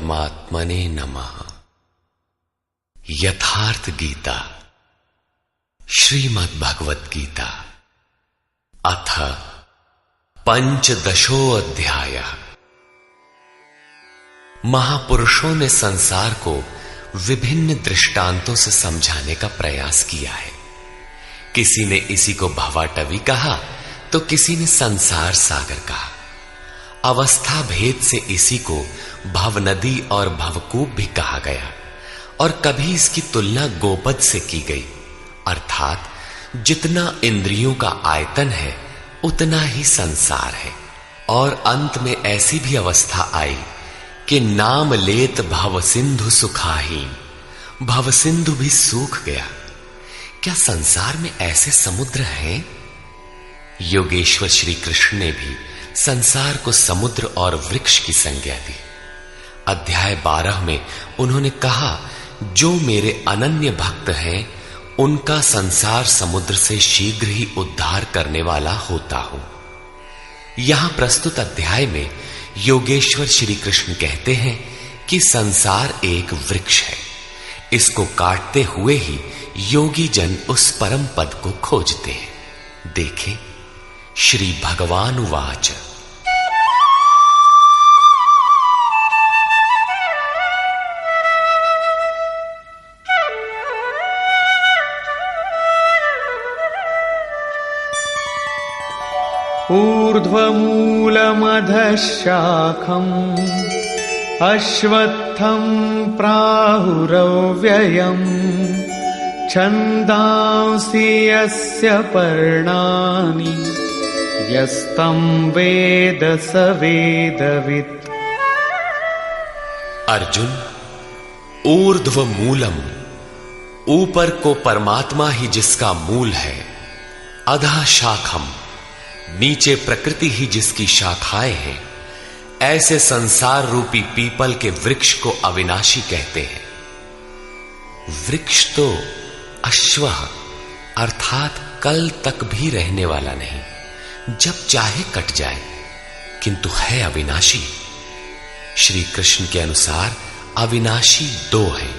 परमात्मने नमः। यथार्थ गीता श्रीमद् भगवत गीता अथ पंचदशो अध्याय। महापुरुषों ने संसार को विभिन्न दृष्टांतों से समझाने का प्रयास किया है। किसी ने इसी को भवाटवी कहा तो किसी ने संसार सागर कहा। अवस्था भेद से इसी को भवनदी और भवकूप भी कहा गया और कभी इसकी तुलना गोपद से की गई, अर्थात जितना इंद्रियों का आयतन है उतना ही संसार है। और अंत में ऐसी भी अवस्था आई कि नाम लेत भव सिंधु सुखाहीन, भव सिंधु भी सूख गया। क्या संसार में ऐसे समुद्र हैं? योगेश्वर श्री कृष्ण ने भी संसार को समुद्र और वृक्ष की संज्ञा दी। अध्याय 12 में उन्होंने कहा, जो मेरे अनन्य भक्त हैं उनका संसार समुद्र से शीघ्र ही उद्धार करने वाला होता हूं। यहां प्रस्तुत अध्याय में योगेश्वर श्री कृष्ण कहते हैं कि संसार एक वृक्ष है। इसको काटते हुए ही योगी जन उस परम पद को खोजते हैं। देखें, श्री भगवान उवाच। ऊर्ध्वमूलमधः शाखम् अश्वत्थं प्राहुरव्ययम् छन्दांसि यस्य पर्णानि यस्तं वेद स वेदवित्। अर्जुन, ऊर्ध्व मूलम, ऊपर को परमात्मा ही जिसका मूल है, अधः शाखम, नीचे प्रकृति ही जिसकी शाखाएं हैं, ऐसे संसार रूपी पीपल के वृक्ष को अविनाशी कहते हैं। वृक्ष तो अश्वः अर्थात कल तक भी रहने वाला नहीं, जब चाहे कट जाए, किंतु है अविनाशी। श्री कृष्ण के अनुसार अविनाशी दो हैं,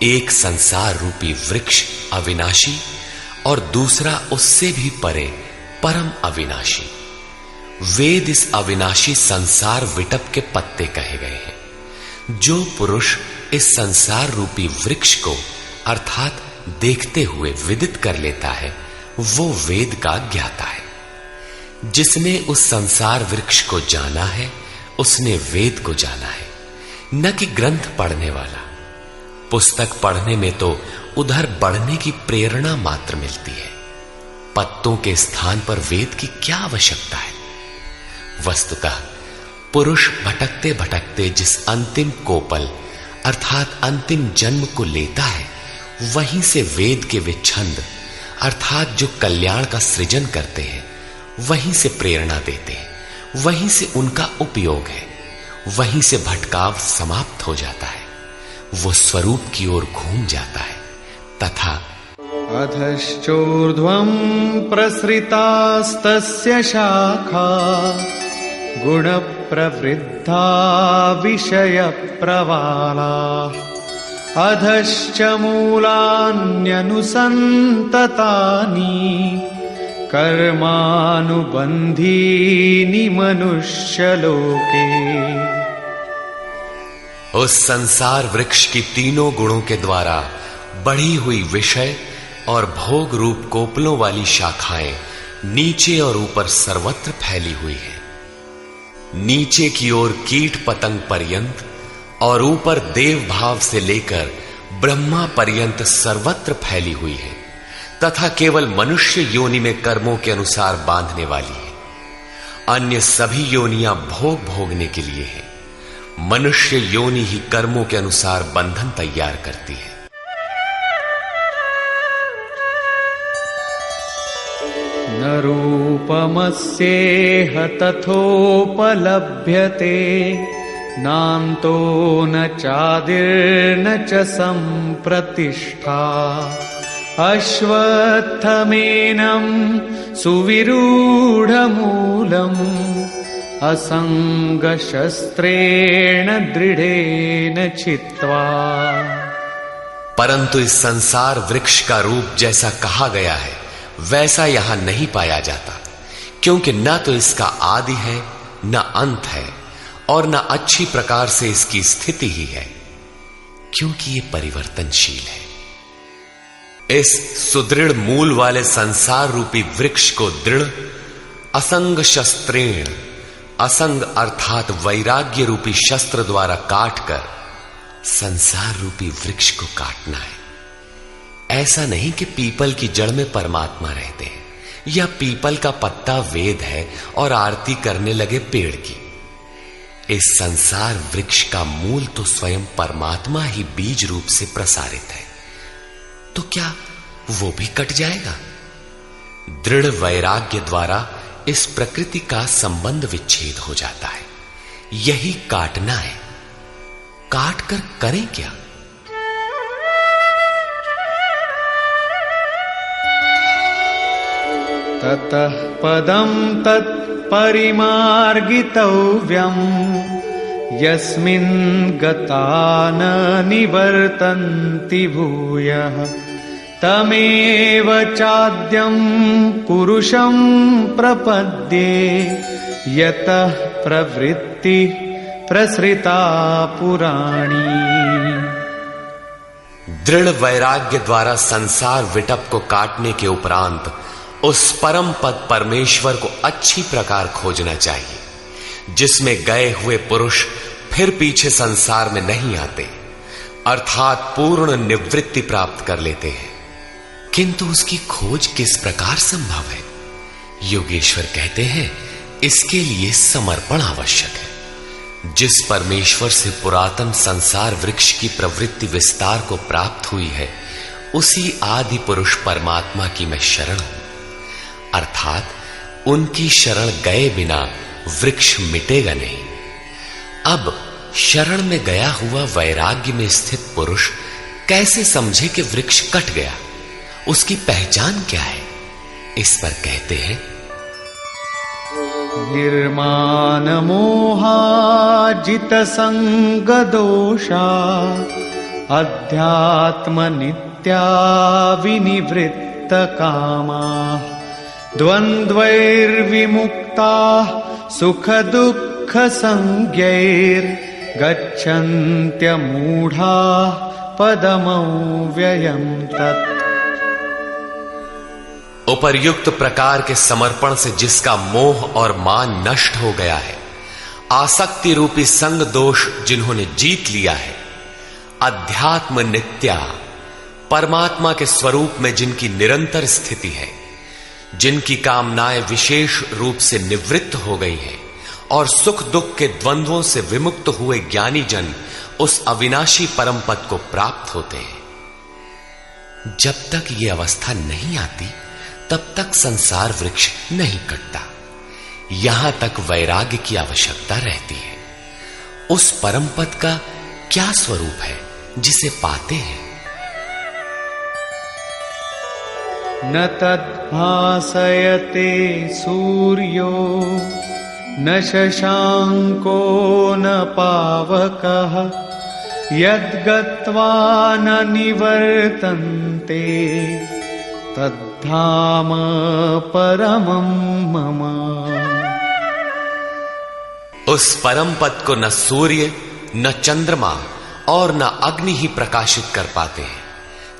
एक संसार रूपी वृक्ष अविनाशी और दूसरा उससे भी परे परम अविनाशी। वेद इस अविनाशी संसार विटप के पत्ते कहे गए हैं। जो पुरुष इस संसार रूपी वृक्ष को अर्थात देखते हुए विदित कर लेता है वो वेद का ज्ञाता है। जिसने उस संसार वृक्ष को जाना है उसने वेद को जाना है, न कि ग्रंथ पढ़ने वाला। पुस्तक पढ़ने में तो उधर बढ़ने की प्रेरणा मात्र मिलती है, पत्तों के स्थान पर वेद की क्या आवश्यकता है। वस्तुतः पुरुष भटकते भटकते जिस अंतिम कोपल अर्थात अंतिम जन्म को लेता है, वहीं से वेद के वे छंद अर्थात जो कल्याण का सृजन करते हैं, वहीं से प्रेरणा देते हैं, वहीं से उनका उपयोग है, वहीं से भटकाव समाप्त हो जाता है, वो स्वरूप की ओर घूम जाता है। तथा अधश्चोर्ध्वं प्रसृतास्तस्य शाखा गुणप्रवृद्धा विषयप्रवाला अधश्च मूलान्यनुसन्ततानि कर्मानुबन्धीनि मनुष्यलोके। उस संसार वृक्ष की तीनों गुणों के द्वारा बढ़ी हुई विषय और भोग रूप कोपलों वाली शाखाएं नीचे और ऊपर सर्वत्र फैली हुई है। नीचे की ओर कीट पतंग पर्यंत और ऊपर देव भाव से लेकर ब्रह्मा पर्यंत सर्वत्र फैली हुई है, तथा केवल मनुष्य योनि में कर्मों के अनुसार बांधने वाली है। अन्य सभी योनियां भोग भोगने के लिए है। मनुष्य योनि ही कर्मों के अनुसार बंधन तैयार करती है। न रूपमस्येह तथोपलभ्यते नान्तो न चादिर्न च सम्प्रतिष्ठा अश्वत्थमेनं सुविरूढमूलम् असंगशस्त्रेण दृढ़ेन छित्त्वा। परंतु इस संसार वृक्ष का रूप जैसा कहा गया है वैसा यहां नहीं पाया जाता, क्योंकि न तो इसका आदि है न अंत है और न अच्छी प्रकार से इसकी स्थिति ही है, क्योंकि ये परिवर्तनशील है। इस सुदृढ़ मूल वाले संसार रूपी वृक्ष को दृढ़ असंग शस्त्रेण, असंग अर्थात वैराग्य रूपी शस्त्र द्वारा काटकर संसार रूपी वृक्ष को काटना है। ऐसा नहीं कि पीपल की जड़ में परमात्मा रहते हैं या पीपल का पत्ता वेद है और आरती करने लगे पेड़ की। इस संसार वृक्ष का मूल तो स्वयं परमात्मा ही बीज रूप से प्रसारित है, तो क्या वो भी कट जाएगा? दृढ़ वैराग्य द्वारा इस प्रकृति का संबंध विच्छेद हो जाता है। यही काटना है। काट कर करें क्या? ततः पदं तत्परिमार्गितव्यम् यस्मिन् गता न निवर्तन्ति भूयः तमेव चाद्यं पुरुषं प्रपद्ये यतः प्रवृत्ति प्रसृता पुराणी। दृढ़ वैराग्य द्वारा संसार विटप को काटने के उपरांत उस परम पद परमेश्वर को अच्छी प्रकार खोजना चाहिए, जिसमें गए हुए पुरुष फिर पीछे संसार में नहीं आते, अर्थात पूर्ण निवृत्ति प्राप्त कर लेते हैं। किंतु उसकी खोज किस प्रकार संभव है? योगेश्वर कहते हैं, इसके लिए समर्पण आवश्यक है। जिस परमेश्वर से पुरातन संसार वृक्ष की प्रवृत्ति विस्तार को प्राप्त हुई है, उसी आदि पुरुष परमात्मा की मैं शरण हूं, अर्थात उनकी शरण गए बिना वृक्ष मिटेगा नहीं। अब शरण में गया हुआ वैराग्य में स्थित पुरुष कैसे समझे कि वृक्ष कट गया? उसकी पहचान क्या है? इस पर कहते हैं, निर्माण मोहाजित संग दोषा अध्यात्म नित्या विनिवृत्त कामा द्वंद्वैर्विमुक्ता सुख दुःख संज्ञैर् गच्छन्त्यमूढ़ा पदमव्ययं तत्। उपर्युक्त प्रकार के समर्पण से जिसका मोह और मान नष्ट हो गया है, आसक्ति रूपी संग दोष जिन्होंने जीत लिया है, अध्यात्म नित्या परमात्मा के स्वरूप में जिनकी निरंतर स्थिति है, जिनकी कामनाएं विशेष रूप से निवृत्त हो गई हैं और सुख दुख के द्वंद्वों से विमुक्त हुए ज्ञानी जन उस अविनाशी परम पद को प्राप्त होते हैं। जब तक ये अवस्था नहीं आती तब तक संसार वृक्ष नहीं कटता। यहां तक वैराग्य की आवश्यकता रहती है। उस परम पद का क्या स्वरूप है जिसे पाते हैं? न तद्भासयते सूर्यो न शशांको न पावकः यद्गत्वा न निवर्तन्ते तद्धाम परमं मम। उस परम पद को न सूर्य न चंद्रमा और न अग्नि ही प्रकाशित कर पाते हैं।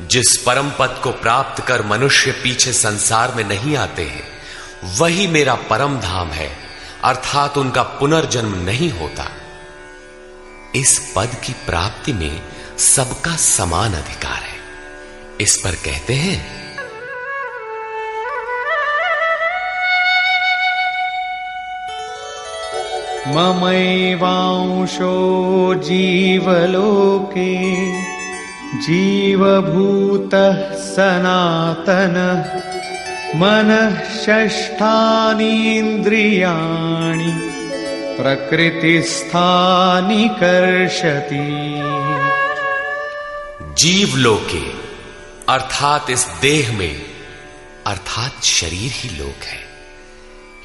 जिस परम पद को प्राप्त कर मनुष्य पीछे संसार में नहीं आते हैं, वही मेरा परम धाम है, अर्थात उनका पुनर्जन्म नहीं होता। इस पद की प्राप्ति में सबका समान अधिकार है। इस पर कहते हैं, ममैवांशो जीवलोके जीवभूतः सनातनः मनः षष्ठानीन्द्रियाणि प्रकृतिस्थानि कर्षति। जीवलोके अर्थात इस देह में, अर्थात शरीर ही लोक है।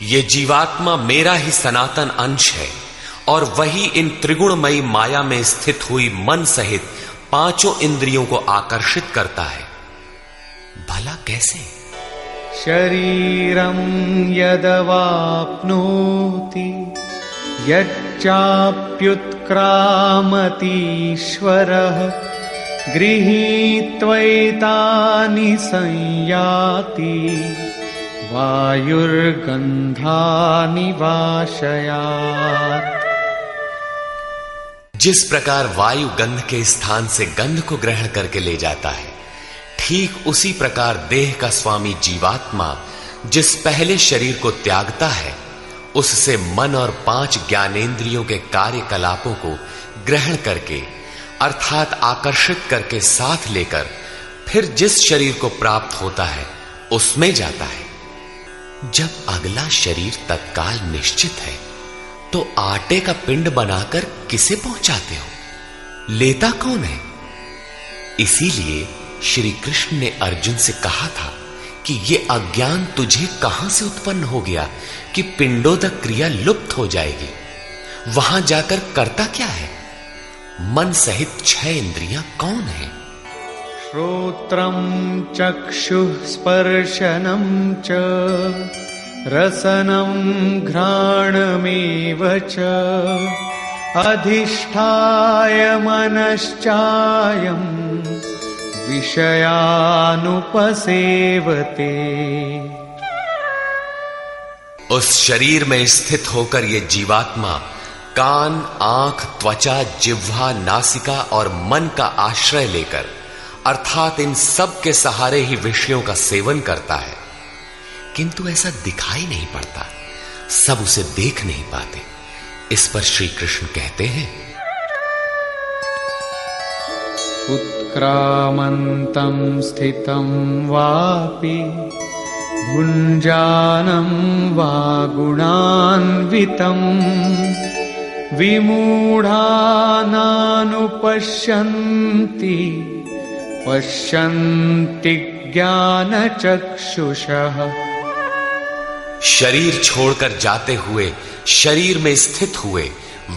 ये जीवात्मा मेरा ही सनातन अंश है और वही इन त्रिगुणमयी माया में स्थित हुई मन सहित पांचों इंद्रियों को आकर्षित करता है। भला कैसे? शरीरं यदवाप्नोति यच्चाप्युत्क्रामतीश्वरः गृहीत्वैतानि संयाति वायुर्गन्धानि वाशयात्। जिस प्रकार वायु गंध के स्थान से गंध को ग्रहण करके ले जाता है, ठीक उसी प्रकार देह का स्वामी जीवात्मा जिस पहले शरीर को त्यागता है, उससे मन और 5 ज्ञानेंद्रियों के कार्यकलापों को ग्रहण करके अर्थात आकर्षित करके साथ लेकर फिर जिस शरीर को प्राप्त होता है उसमें जाता है। जब अगला शरीर तत्काल निश्चित है तो आटे का पिंड बनाकर किसे पहुंचाते हो? लेता कौन है? इसीलिए श्री कृष्ण ने अर्जुन से कहा था कि ये अज्ञान तुझे कहां से उत्पन्न हो गया कि पिंडोदक क्रिया लुप्त हो जाएगी। वहां जाकर करता क्या है? मन सहित 6 इंद्रियां कौन है? श्रोत्रं चक्षुः स्पर्शनं च रसनं घ्राणमेव च अधिष्ठाय मनश्चायं विषयानुपसेवते। उस शरीर में स्थित होकर ये जीवात्मा कान, आंख, त्वचा, जिह्वा, नासिका और मन का आश्रय लेकर अर्थात इन सब के सहारे ही विषयों का सेवन करता है, किंतु ऐसा दिखाई नहीं पड़ता, सब उसे देख नहीं पाते। इस पर श्री कृष्ण कहते हैं, उत्क्रामन्तं स्थितं वापि भुञ्जानं वा गुणान्वितं विमूढानानुपश्यन्ति पश्यन्ति ज्ञानचक्षुषः। शरीर छोड़कर जाते हुए, शरीर में स्थित हुए,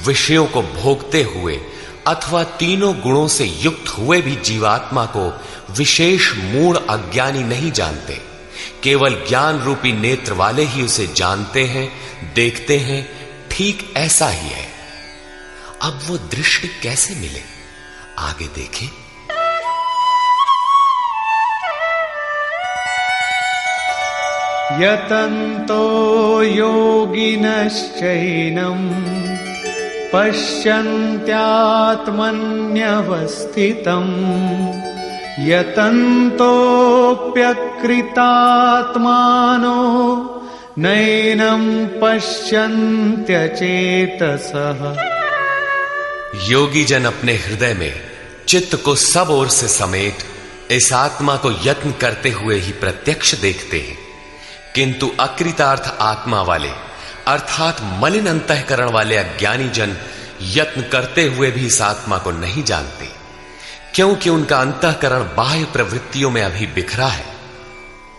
विषयों को भोगते हुए अथवा तीनों गुणों से युक्त हुए भी जीवात्मा को विशेष मूढ़ अज्ञानी नहीं जानते। केवल ज्ञान रूपी नेत्र वाले ही उसे जानते हैं, देखते हैं। ठीक ऐसा ही है। अब वो दृष्टि कैसे मिले? आगे देखें। यतन्तो योगिनश्चैनं पश्यन्त्यात्मन्यवस्थितं यतन्तोऽप्यकृतात्मानो नैनं पश्यन्त्यचेतसः। योगी जन अपने हृदय में चित्त को सब ओर से समेट इस आत्मा को यत्न करते हुए ही प्रत्यक्ष देखते हैं, किंतु अकृतार्थ आत्मा वाले अर्थात मलिन अंतःकरण वाले अज्ञानी जन यत्न करते हुए भी इस आत्मा को नहीं जानते, क्योंकि उनका अंतःकरण बाह्य प्रवृत्तियों में अभी बिखरा है।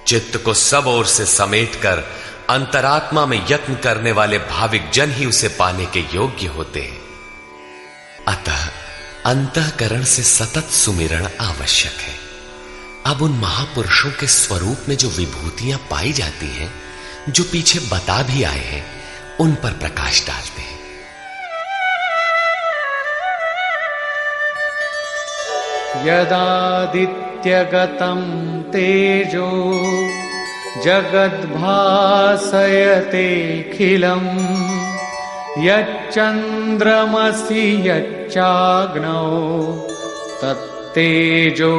चित्त को सब ओर से समेटकर अंतरात्मा में यत्न करने वाले भाविक जन ही उसे पाने के योग्य होते हैं। अतः अंतःकरण से सतत सुमिरण आवश्यक है। अब उन महापुरुषों के स्वरूप में जो विभूतियां पाई जाती हैं, जो पीछे बता भी आए हैं, उन पर प्रकाश डालते हैं। यदादित्यगतं तेजो जगद्भासयतेऽखिलम् यच्चन्द्रमसि यच्चाग्नौ तत्तेजो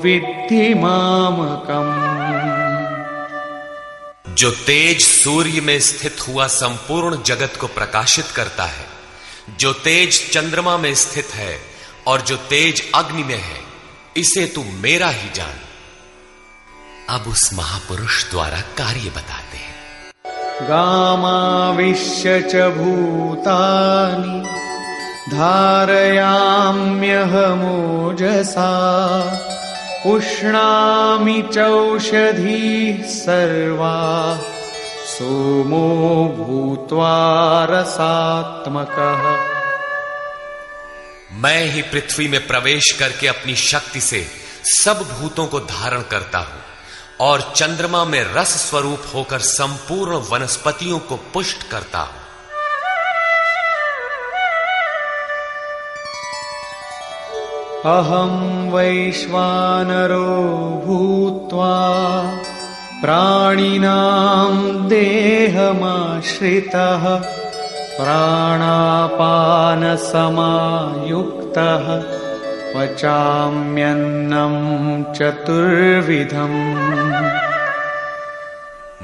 विद्धि मामकम्। जो तेज सूर्य में स्थित हुआ संपूर्ण जगत को प्रकाशित करता है, जो तेज चंद्रमा में स्थित है और जो तेज अग्नि में है, इसे तू मेरा ही जान। अब उस महापुरुष द्वारा कार्य बताते हैं। गामाविश्य च भूतानि धारयाम्यहमोजसा पुष्णामि चौषधीः सर्वा सोमो भूत्वा रसात्मकः। मैं ही पृथ्वी में प्रवेश करके अपनी शक्ति से सब भूतों को धारण करता हूं और चंद्रमा में रस स्वरूप होकर संपूर्ण वनस्पतियों को पुष्ट करता हूं। अहं वैश्वानरो भूत्वा प्राणिनां देहमाश्रितः प्राणापानसमायुक्तः पचाम्यन्नं चतुर्विधम्।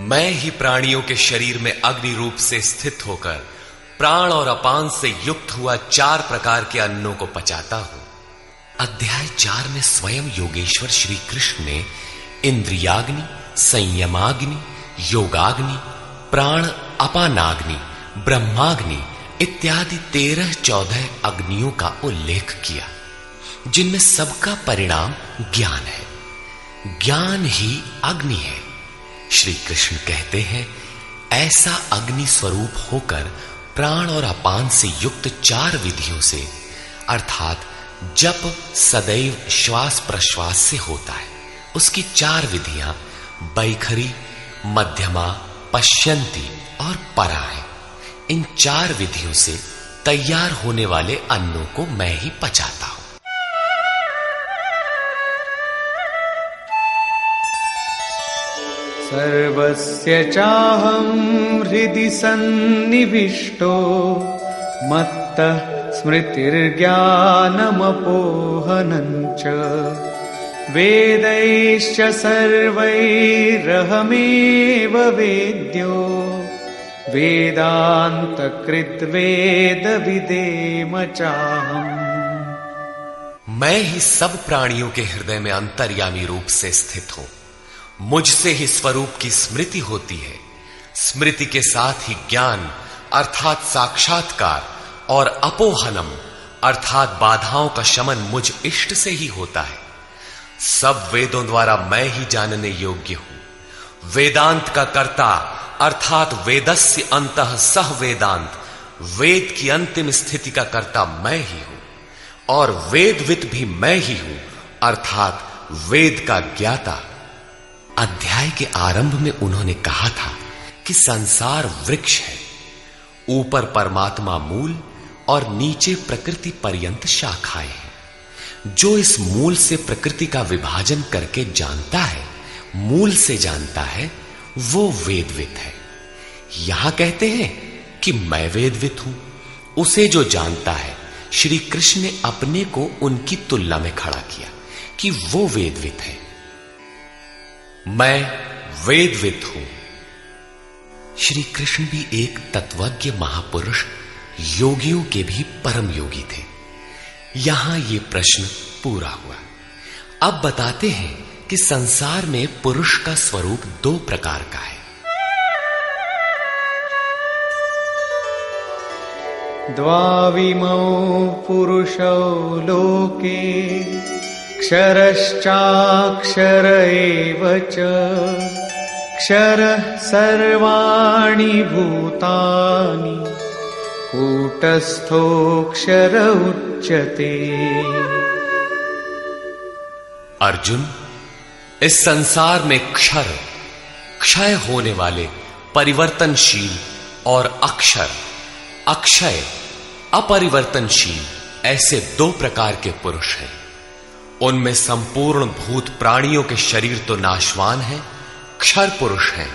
मैं ही प्राणियों के शरीर में अग्नि रूप से स्थित होकर प्राण और अपान से युक्त हुआ 4 प्रकार के अन्नों को पचाता हूं। अध्याय 4 में स्वयं योगेश्वर श्री कृष्ण ने इंद्रियाग्नि, संयमाग्नि, योगाग्नि, प्राण अपानाग्नि, ब्रह्माग्नि इत्यादि 13-14 अग्नियों का उल्लेख किया, जिनमें सबका परिणाम ज्ञान है। ज्ञान ही अग्नि है। श्री कृष्ण कहते हैं, ऐसा अग्नि स्वरूप होकर प्राण और अपान से युक्त 4 विधियों से, अर्थात जप सदैव श्वास प्रश्वास से होता है, उसकी 4 विधियां बैखरी, मध्यमा, पश्यंती और परा है। इन 4 विधियों से तैयार होने वाले अन्नों को मैं ही पचाता हूं। सर्वस्य चाहं हृदि सन्निविष्टो मत्तः स्मृतिर्ज्ञानमपोहनं च वेदैश्च सर्वैरहमेव वेद्यो वेदान्तकृद्वेदविदेम चाहम्। मैं ही सब प्राणियों के हृदय में अंतर्यामी रूप से स्थित हूं। मुझसे ही स्वरूप की स्मृति होती है। स्मृति के साथ ही ज्ञान अर्थात साक्षात्कार और अपोहनम अर्थात बाधाओं का शमन मुझ इष्ट से ही होता है। सब वेदों द्वारा मैं ही जानने योग्य हूं। वेदांत का कर्ता अर्थात वेदस्य अंतः सह वेदांत, वेद की अंतिम स्थिति का कर्ता मैं ही हूं और वेदविद भी मैं ही हूं अर्थात वेद का ज्ञाता। अध्याय के आरंभ में उन्होंने कहा था कि संसार वृक्ष है, ऊपर परमात्मा मूल और नीचे प्रकृति पर्यंत शाखाएं हैं। जो इस मूल से प्रकृति का विभाजन करके जानता है, मूल से जानता है, वो वेदविद है। यहां कहते हैं कि मैं वेदविद हूं। उसे जो जानता है, श्री कृष्ण ने अपने को उनकी तुलना में खड़ा किया कि वो वेदविद है। मैं वेदविद हूं। श्री कृष्ण भी एक तत्वज्ञ महापुरुष, योगियों के भी परम योगी थे। यहां ये प्रश्न पूरा हुआ। अब बताते हैं कि संसार में पुरुष का स्वरूप 2 प्रकार का है। द्वाविमौ पुरुषौ लोके क्षरश्चाक्षर एव च क्षरः सर्वाणि भूतानि कूटस्थोऽक्षर उच्यते। अर्जुन, इस संसार में क्षर, क्षय होने वाले, परिवर्तनशील और अक्षर, अक्षय, अपरिवर्तनशील ऐसे 2 प्रकार के पुरुष हैं। उनमें संपूर्ण भूत प्राणियों के शरीर तो नाशवान है, क्षर पुरुष हैं,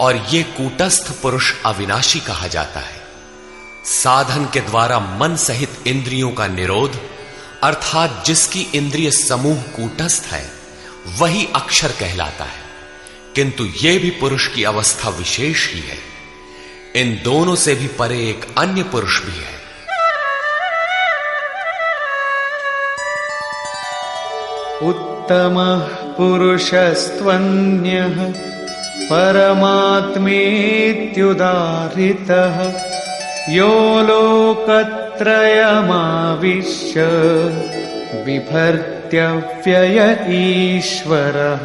और ये कूटस्थ पुरुष अविनाशी कहा जाता है। साधन के द्वारा मन सहित इंद्रियों का निरोध अर्थात जिसकी इंद्रिय समूह कूटस्थ है, वही अक्षर कहलाता है। किंतु यह भी पुरुष की अवस्था विशेष ही है। इन दोनों से भी परे एक अन्य पुरुष भी है। उत्तमः पुरुषस्त्वन्यः परमात्मेत्युदाहृतः यो लोकत्रयमाविश्य बिभर्त्य व्यय ईश्वरः।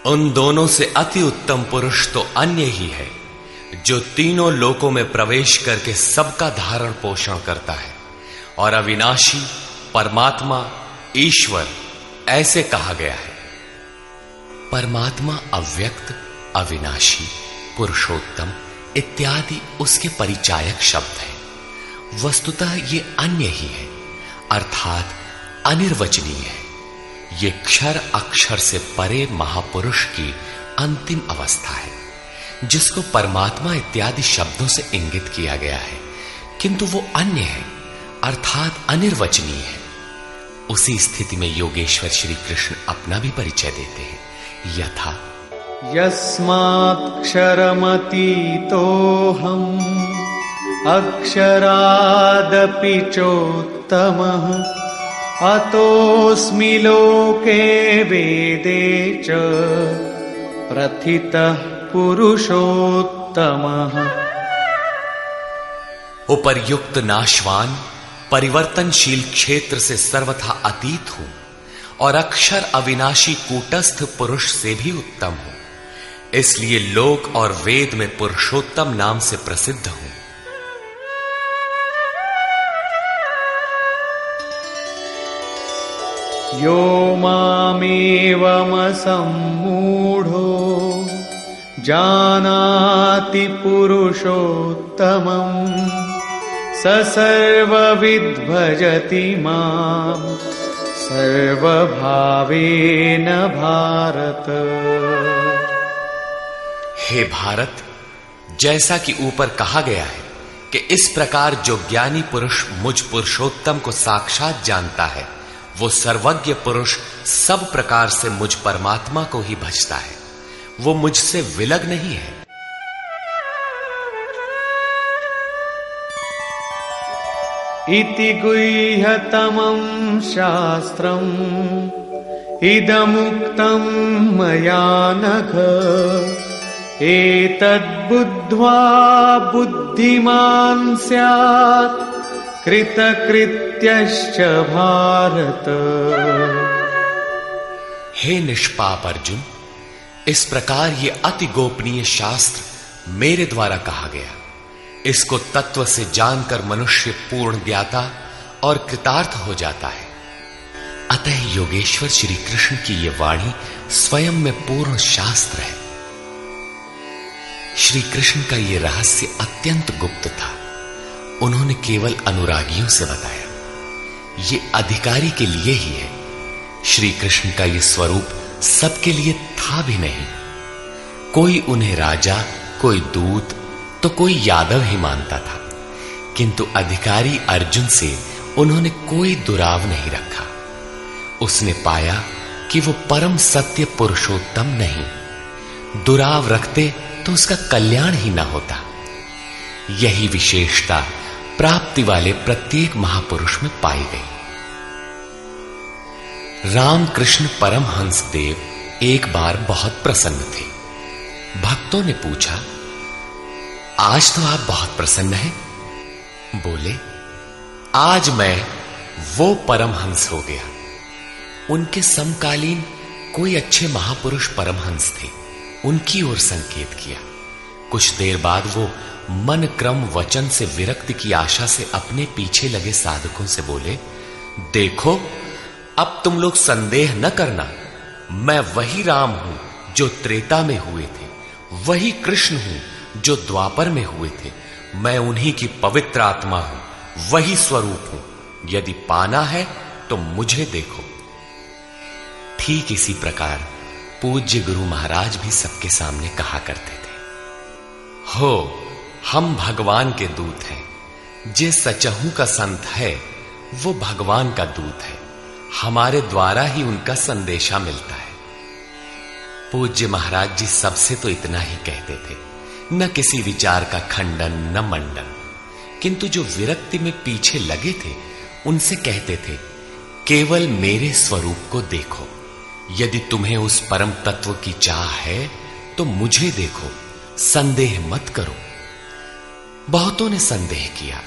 उन दोनों से अति उत्तम पुरुष तो अन्य ही है, जो तीनों लोकों में प्रवेश करके सबका धारण पोषण करता है। और अविनाशी, परमात्मा, ईश्वर ऐसे कहा गया है। परमात्मा अव्यक्त, अविनाशी, पुरुषोत्तम इत्यादि उसके परिचायक शब्द हैं। वस्तुतः ये अन्य ही है, अर्थात अनिर्वचनीय है। ये क्षर अक्षर से परे महापुरुष की अंतिम अवस्था है, जिसको परमात्मा इत्यादि शब्दों से इंगित किया गया है, किंतु वो अन्य है, अर्थात अनिर्वचनीय है। उसी स्थिति में योगेश्वर श्री कृष्ण अपना भी परिचय देते हैं, यथा यस्मात्क्षरमतीतोऽहम् अक्षरादपि चोत्तमः अतोऽस्मि लोके वेदे च प्रथितः पुरुषोत्तमः। उपर्युक्त नाशवान परिवर्तनशील क्षेत्र से सर्वथा अतीत हूं और अक्षर अविनाशी कूटस्थ पुरुष से भी उत्तम हूं, इसलिए लोक और वेद में पुरुषोत्तम नाम से प्रसिद्ध हूं। यो मामेवमसम्मूढो जानाति पुरुषोत्तमम् स सर्वविद् भजति माम् सर्वभावेन भारत। हे भारत, जैसा कि ऊपर कहा गया है कि इस प्रकार जो ज्ञानी पुरुष मुझ पुरुषोत्तम को साक्षात जानता है, वो सर्वज्ञ पुरुष सब प्रकार से मुझ परमात्मा को ही भजता है। वो मुझसे विलग नहीं है। इति गुह्यतमं शास्त्रम् इदमुक्तं मया नघ एतद्बुद्ध्वा बुद्धिमान् स्यात् कृतकृत्यश्च भारत। हे निष्पाप अर्जुन, इस प्रकार ये अति गोपनीय शास्त्र मेरे द्वारा कहा गया। इसको तत्व से जानकर मनुष्य पूर्ण ज्ञाता और कृतार्थ हो जाता है। अतः योगेश्वर श्री कृष्ण की ये वाणी स्वयं में पूर्ण शास्त्र है। श्री कृष्ण का ये रहस्य अत्यंत गुप्त था, उन्होंने केवल अनुरागियों से बताया। ये अधिकारी के लिए ही है। श्री कृष्ण का ये स्वरूप सबके लिए था भी नहीं। कोई उन्हें राजा, कोई दूत, तो कोई यादव ही मानता था, किंतु अधिकारी अर्जुन से उन्होंने कोई दुराव नहीं रखा। उसने पाया कि वो परम सत्य पुरुषोत्तम नहीं। दुराव रखते तो उसका कल्याण ही ना होता। यही विशेषता प्राप्ति वाले प्रत्येक महापुरुष में पाई गई। रामकृष्ण परमहंस देव एक बार बहुत प्रसन्न थे। भक्तों ने पूछा, आज तो आप बहुत प्रसन्न हैं? बोले, आज मैं वो परमहंस हो गया। उनके समकालीन कोई अच्छे महापुरुष परमहंस थे, उनकी ओर संकेत किया। कुछ देर बाद वो मन क्रम वचन से विरक्ति की आशा से अपने पीछे लगे साधकों से बोले, देखो, अब तुम लोग संदेह न करना, मैं वही राम हूं जो त्रेता में हुए थे, वही कृष्ण हूं जो द्वापर में हुए थे। मैं उन्हीं की पवित्र आत्मा हूं, वही स्वरूप हूं। यदि पाना है तो मुझे देखो। ठीक इसी प्रकार पूज्य गुरु महाराज भी सबके सामने कहा करते थे, हो, हम भगवान के दूत हैं। जे सचहू का संत है वो भगवान का दूत है। हमारे द्वारा ही उनका संदेशा मिलता है। पूज्य महाराज जी सबसे तो इतना ही कहते थे, न किसी विचार का खंडन न मंडन, किंतु जो विरक्ति में पीछे लगे थे उनसे कहते थे, केवल मेरे स्वरूप को देखो। यदि तुम्हें उस परम तत्व की चाह है तो मुझे देखो, संदेह मत करो। बहुतों ने संदेह किया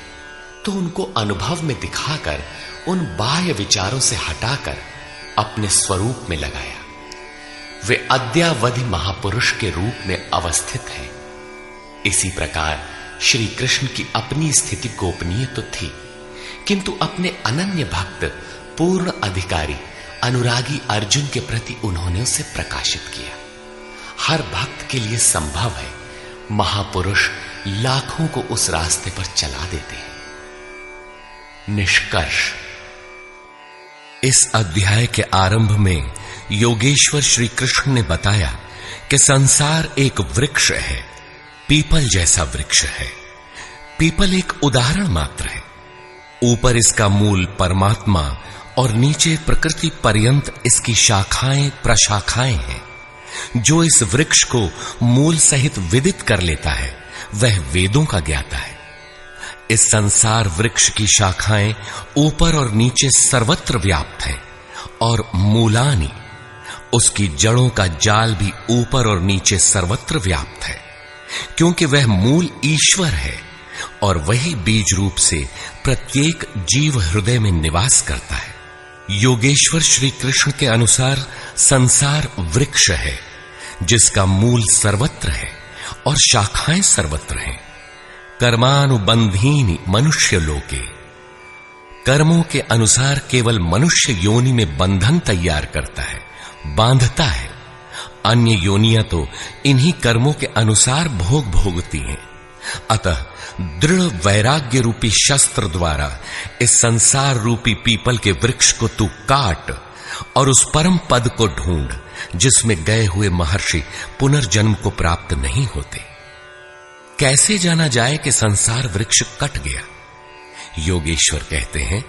तो उनको अनुभव में दिखाकर उन बाह्य विचारों से हटाकर अपने स्वरूप में लगाया। वे अद्यावधि महापुरुष के रूप में अवस्थित हैं। इसी प्रकार श्री कृष्ण की अपनी स्थिति गोपनीय तो थी, किंतु अपने अनन्य भक्त पूर्ण अधिकारी अनुरागी अर्जुन के प्रति उन्होंने उसे प्रकाशित किया। हर भक्त के लिए संभव है, महापुरुष लाखों को उस रास्ते पर चला देते हैं। निष्कर्ष, इस अध्याय के आरंभ में योगेश्वर श्री कृष्ण ने बताया कि संसार एक वृक्ष है, पीपल जैसा वृक्ष है। पीपल एक उदाहरण मात्र है। ऊपर इसका मूल परमात्मा और नीचे प्रकृति पर्यंत इसकी शाखाएं प्रशाखाएं हैं। जो इस वृक्ष को मूल सहित विदित कर लेता है वह वेदों का ज्ञाता है। इस संसार वृक्ष की शाखाएं ऊपर और नीचे सर्वत्र व्याप्त हैं और मूलानि, उसकी जड़ों का जाल भी ऊपर और नीचे सर्वत्र व्याप्त है, क्योंकि वह मूल ईश्वर है और वही बीज रूप से प्रत्येक जीव हृदय में निवास करता है। योगेश्वर श्री कृष्ण के अनुसार संसार वृक्ष है जिसका मूल सर्वत्र है और शाखाएं सर्वत्र हैं। कर्मानुबंधीनि मनुष्य लोके, कर्मों के अनुसार केवल मनुष्य योनि में बंधन तैयार करता है, बांधता है। अन्य योनियां तो इन्हीं कर्मों के अनुसार भोग भोगती हैं। अतः दृढ़ वैराग्य रूपी शस्त्र द्वारा इस संसार रूपी पीपल के वृक्ष को तू काट और उस परम पद को ढूंढ जिसमें गए हुए महर्षि पुनर्जन्म को प्राप्त नहीं होते। कैसे जाना जाए कि संसार वृक्ष कट गया? योगेश्वर कहते हैं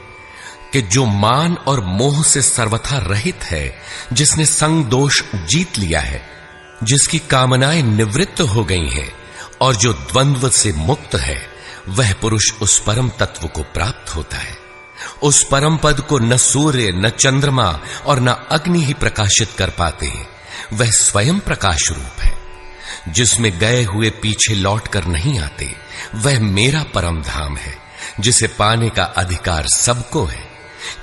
कि जो मान और मोह से सर्वथा रहित है, जिसने संग दोष जीत लिया है, जिसकी कामनाएं निवृत्त हो गई हैं और जो द्वंद्व से मुक्त है, वह पुरुष उस परम तत्व को प्राप्त होता है। उस परम पद को न सूर्य, न चंद्रमा और न अग्नि ही प्रकाशित कर पाते हैं। वह स्वयं प्रकाश रूप है, जिसमें गए हुए पीछे लौट कर नहीं आते। वह मेरा परम धाम है, जिसे पाने का अधिकार सबको है,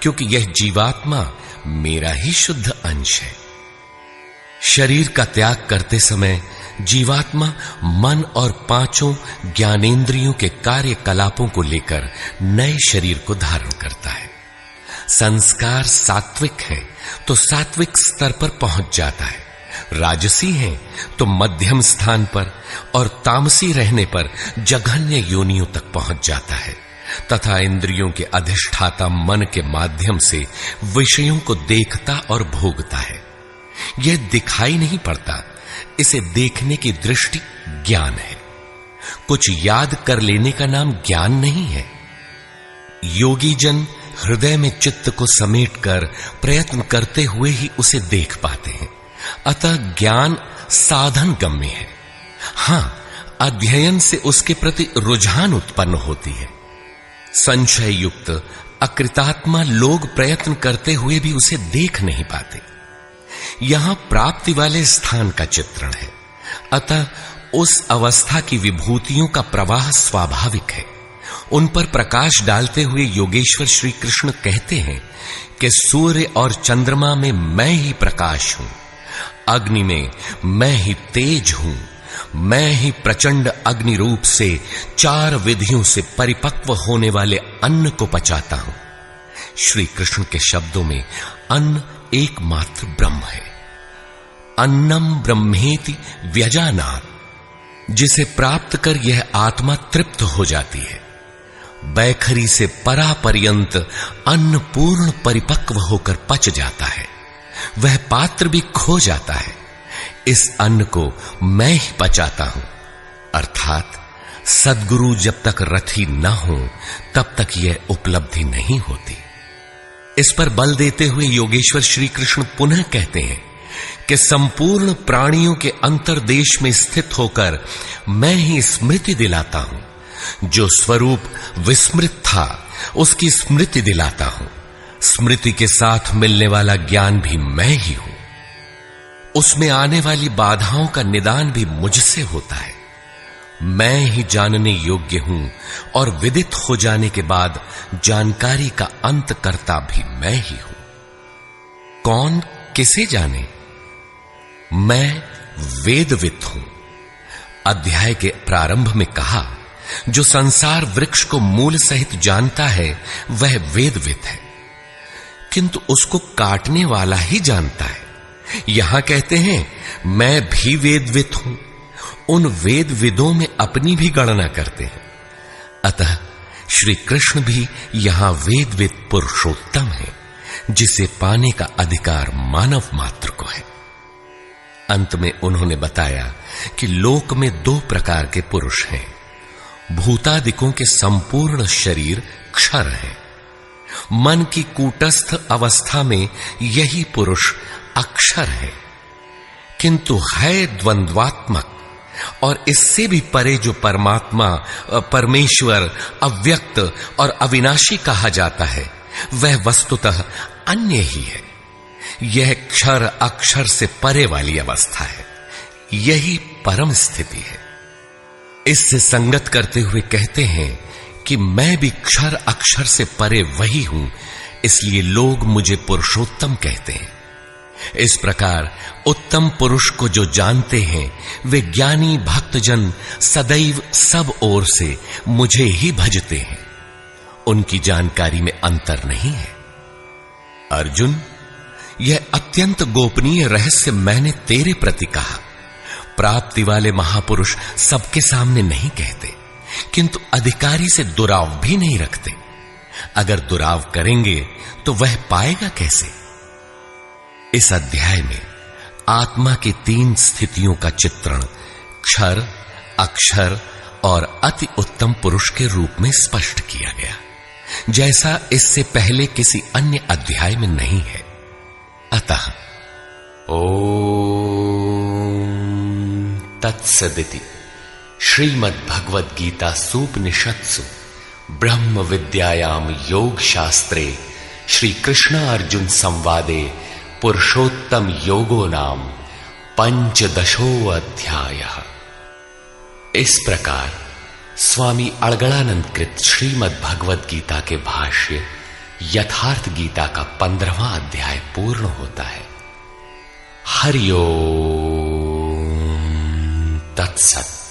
क्योंकि यह जीवात्मा मेरा ही शुद्ध अंश है। शरीर का त्याग करते समय जीवात्मा मन और पांचों ज्ञानेंद्रियों के कार्यकलापों को लेकर नए शरीर को धारण करता है। संस्कार सात्विक है तो सात्विक स्तर पर पहुंच जाता है, राजसी है तो मध्यम स्थान पर और तामसी रहने पर जघन्य योनियों तक पहुंच जाता है तथा इंद्रियों के अधिष्ठाता मन के माध्यम से विषयों को देखता और भोगता है। यह दिखाई नहीं पड़ता, इसे देखने की दृष्टि ज्ञान है। कुछ याद कर लेने का नाम ज्ञान नहीं है। योगी जन हृदय में चित्त को समेटकर प्रयत्न करते हुए ही उसे देख पाते हैं। अतः ज्ञान साधन गम्य है। हां, अध्ययन से उसके प्रति रुझान उत्पन्न होती है। संशय युक्त अकृतात्मा लोग प्रयत्न करते हुए भी उसे देख नहीं पाते। यहां प्राप्ति वाले स्थान का चित्रण है। अतः उस अवस्था की विभूतियों का प्रवाह स्वाभाविक है। उन पर प्रकाश डालते हुए योगेश्वर श्री कृष्ण कहते हैं कि सूर्य और चंद्रमा में मैं ही प्रकाश हूं, अग्नि में मैं ही तेज हूं, मैं ही प्रचंड अग्नि रूप से 4 विधियों से परिपक्व होने वाले अन्न को पचाता हूं। श्री कृष्ण के शब्दों में अन्न एकमात्र ब्रह्म है। अन्नम ब्रह्मेति व्यजानात्, जिसे प्राप्त कर यह आत्मा तृप्त हो जाती है। बैखरी से परापर्यंत अन्न पूर्ण परिपक्व होकर पच जाता है, वह पात्र भी खो जाता है। इस अन्न को मैं ही पचाता हूं, अर्थात सद्गुरु जब तक रथी न हो तब तक यह उपलब्धि नहीं होती। इस पर बल देते हुए योगेश्वर श्री कृष्ण पुनः कहते हैं कि संपूर्ण प्राणियों के अंतर्देश में स्थित होकर मैं ही स्मृति दिलाता हूं। जो स्वरूप विस्मृत था उसकी स्मृति दिलाता हूं। स्मृति के साथ मिलने वाला ज्ञान भी मैं ही हूं। उसमें आने वाली बाधाओं का निदान भी मुझसे होता है। मैं ही जानने योग्य हूं और विदित हो जाने के बाद जानकारी का अंत करता भी मैं ही हूं। कौन किसे जाने? मैं वेदविद हूं। अध्याय के प्रारंभ में कहा, जो संसार वृक्ष को मूल सहित जानता है वह वेदविद है, किंतु उसको काटने वाला ही जानता है। यहां कहते हैं मैं भी वेदविद हूं। उन वेदविदों में अपनी भी गणना करते हैं। अतः श्री कृष्ण भी यहां वेदविद पुरुषोत्तम है, जिसे पाने का अधिकार मानव मात्र को है। अंत में उन्होंने बताया कि लोक में दो प्रकार के पुरुष हैं। भूतादिकों के संपूर्ण शरीर क्षर है। मन की कूटस्थ अवस्था में यही पुरुष अक्षर है, किंतु है द्वंद्वात्मक और इससे भी परे जो परमात्मा, परमेश्वर, अव्यक्त और अविनाशी कहा जाता है, वह वस्तुतः अन्य ही है। यह क्षर अक्षर से परे वाली अवस्था है। यही परम स्थिति है। इससे संगत करते हुए कहते हैं कि मैं भी क्षर अक्षर से परे वही हूं, इसलिए लोग मुझे पुरुषोत्तम कहते हैं। इस प्रकार उत्तम पुरुष को जो जानते हैं वे ज्ञानी भक्तजन सदैव सब ओर से मुझे ही भजते हैं। उनकी जानकारी में अंतर नहीं है। अर्जुन, यह अत्यंत गोपनीय रहस्य मैंने तेरे प्रति कहा। प्राप्ति वाले महापुरुष सबके सामने नहीं कहते, किंतु अधिकारी से दुराव भी नहीं रखते। अगर दुराव करेंगे तो वह पाएगा कैसे? इस अध्याय में आत्मा की 3 स्थितियों का चित्रण क्षर, अक्षर और अति उत्तम पुरुष के रूप में स्पष्ट किया गया, जैसा इससे पहले किसी अन्य अध्याय में नहीं है। अतः ओम तत्सदिति श्रीमद् भगवद गीता सूपनिषत्सु ब्रह्म विद्यायाम योग शास्त्रे श्री कृष्ण अर्जुन संवादे पुरुषोत्तम योगो नाम 15 अध्यायः। इस प्रकार स्वामी अड़गड़ानंद कृत श्रीमद् भगवद गीता के भाष्य यथार्थ गीता का 15वां अध्याय पूर्ण होता है। हरि ओम तत्सत्।